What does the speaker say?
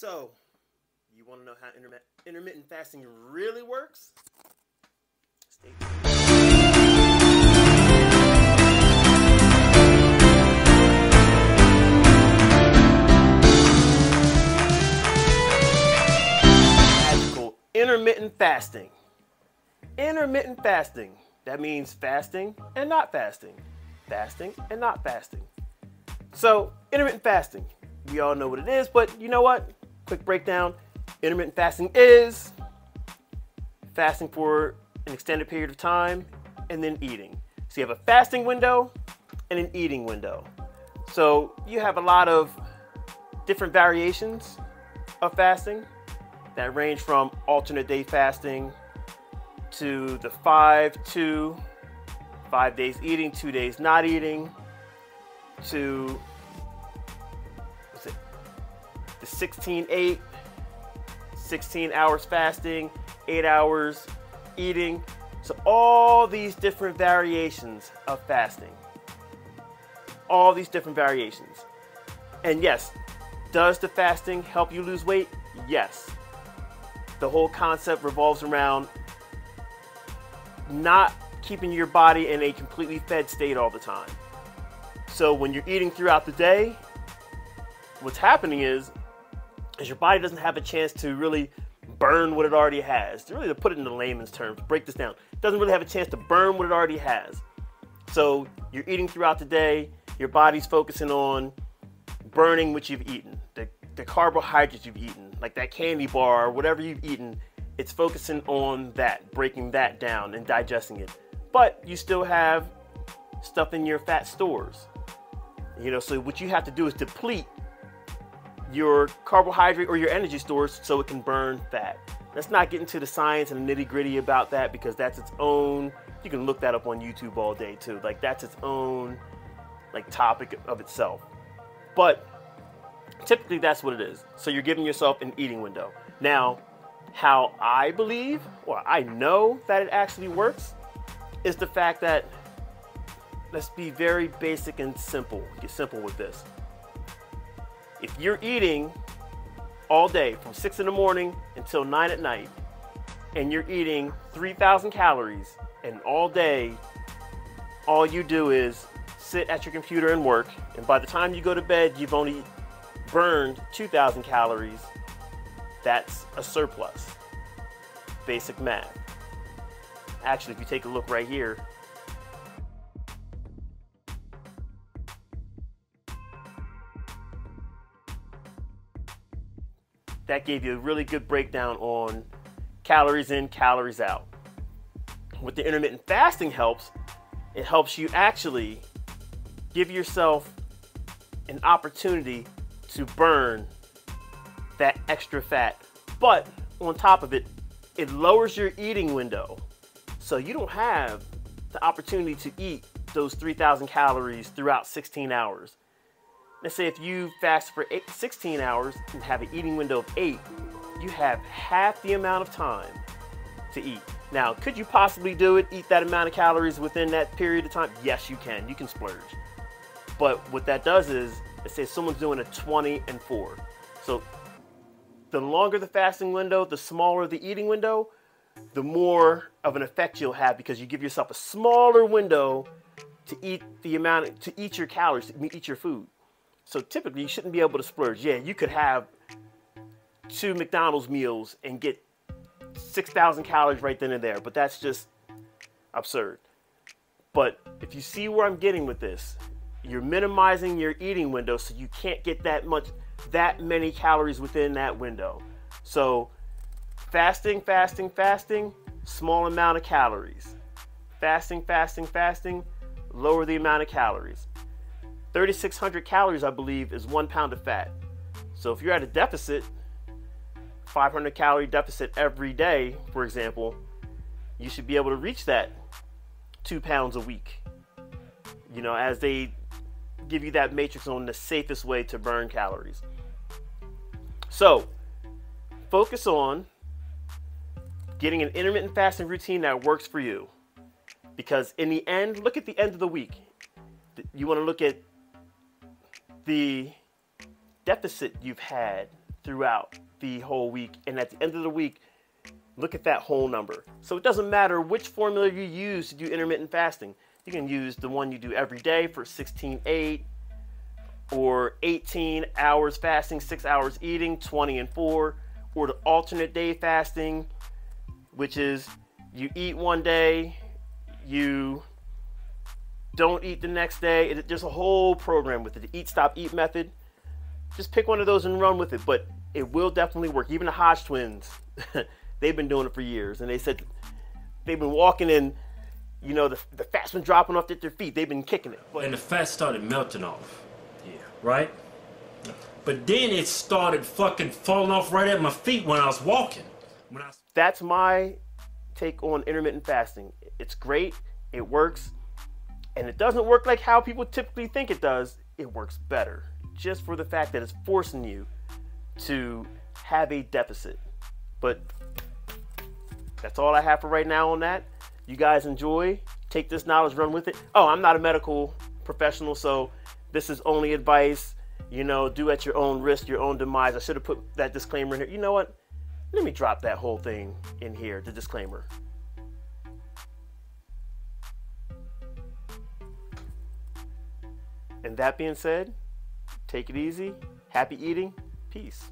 So, you want to know how intermittent fasting really works? Stay tuned. Magical intermittent fasting. Intermittent fasting. That means fasting and not fasting. Fasting and not fasting. So, intermittent fasting. We all know what it is, but you know what? Quick breakdown. Intermittent fasting is fasting for an extended period of time and then eating. So you have a fasting window and an eating window. So you have a lot of different variations of fasting that range from alternate day fasting to the 5-2, 5 days eating, 2 days not eating, to the 16-8, 16 hours fasting, 8 hours eating. So all these different variations of fasting. All these different variations. And yes, does the fasting help you lose weight? Yes. The whole concept revolves around not keeping your body in a completely fed state all the time. So when you're eating throughout the day, what's happening is your body doesn't have a chance to really burn what it already has. Really, to put it into layman's terms, break this down, it doesn't really have a chance to burn what it already has. So you're eating throughout the day, your body's focusing on burning what you've eaten, the carbohydrates you've eaten, like that candy bar or whatever you've eaten. It's focusing on that, breaking that down and digesting it. But you still have stuff in your fat stores. You know, so what you have to do is deplete your carbohydrate or your energy stores so it can burn fat. Let's not get into the science and the nitty-gritty about that, because that's its own, you can look that up on YouTube all day too. Like, that's its own like topic of itself. But typically that's what it is. So you're giving yourself an eating window. Now, how I believe, or I know that it actually works, is the fact that, let's be very basic and simple. Get simple with this. If you're eating all day from 6 in the morning until 9 at night, and you're eating 3,000 calories, and all day, all you do is sit at your computer and work, and by the time you go to bed, you've only burned 2,000 calories, that's a surplus. Basic math. Actually, if you take a look right here, that gave you a really good breakdown on calories in, calories out. What the intermittent fasting helps, it helps you actually give yourself an opportunity to burn that extra fat. But on top of it, it lowers your eating window. So you don't have the opportunity to eat those 3,000 calories throughout 16 hours. Let's say if you fast for 16 hours and have an eating window of 8, you have half the amount of time to eat. Now, could you possibly do it, eat that amount of calories within that period of time? Yes, you can. You can splurge. But what that does is, let's say someone's doing a 20 and 4. So the longer the fasting window, the smaller the eating window, the more of an effect you'll have, because you give yourself a smaller window to eat to eat your calories, to eat your food. So typically you shouldn't be able to splurge. Yeah, you could have 2 McDonald's meals and get 6,000 calories right then and there, but that's just absurd. But if you see where I'm getting with this, you're minimizing your eating window so you can't get that many calories within that window. So fasting, small amount of calories. Fasting, lower the amount of calories. 3,600 calories, I believe, is 1 pound of fat. So if you're at a deficit, 500 calorie deficit every day, for example, you should be able to reach that 2 pounds a week. You know, as they give you that matrix on the safest way to burn calories. So focus on getting an intermittent fasting routine that works for you. Because in the end, look at the end of the week. You want to look at the deficit you've had throughout the whole week. And at the end of the week, look at that whole number. So it doesn't matter which formula you use to do intermittent fasting. You can use the one you do every day for 16-8, or 18 hours fasting, 6 hours eating, 20 and 4, or the alternate day fasting, which is you eat one day, you don't eat the next day. There's a whole program with it. The eat, stop, eat method. Just pick one of those and run with it, but it will definitely work. Even the Hodge twins, they've been doing it for years, and they said they've been walking in, you know, the fat's been dropping off at their feet. They've been kicking it. And the fat started melting off. Yeah. Right? But then it started fucking falling off right at my feet when I was walking. That's my take on intermittent fasting. It's great. It works. And it doesn't work like how people typically think it does. It works better. Just for the fact that it's forcing you to have a deficit. But that's all I have for right now on that. You guys enjoy. Take this knowledge, run with it. Oh, I'm not a medical professional, so this is only advice. You know, do at your own risk, your own demise. I should have put that disclaimer in here. You know what? Let me drop that whole thing in here, the disclaimer. And that being said, take it easy. Happy eating. Peace.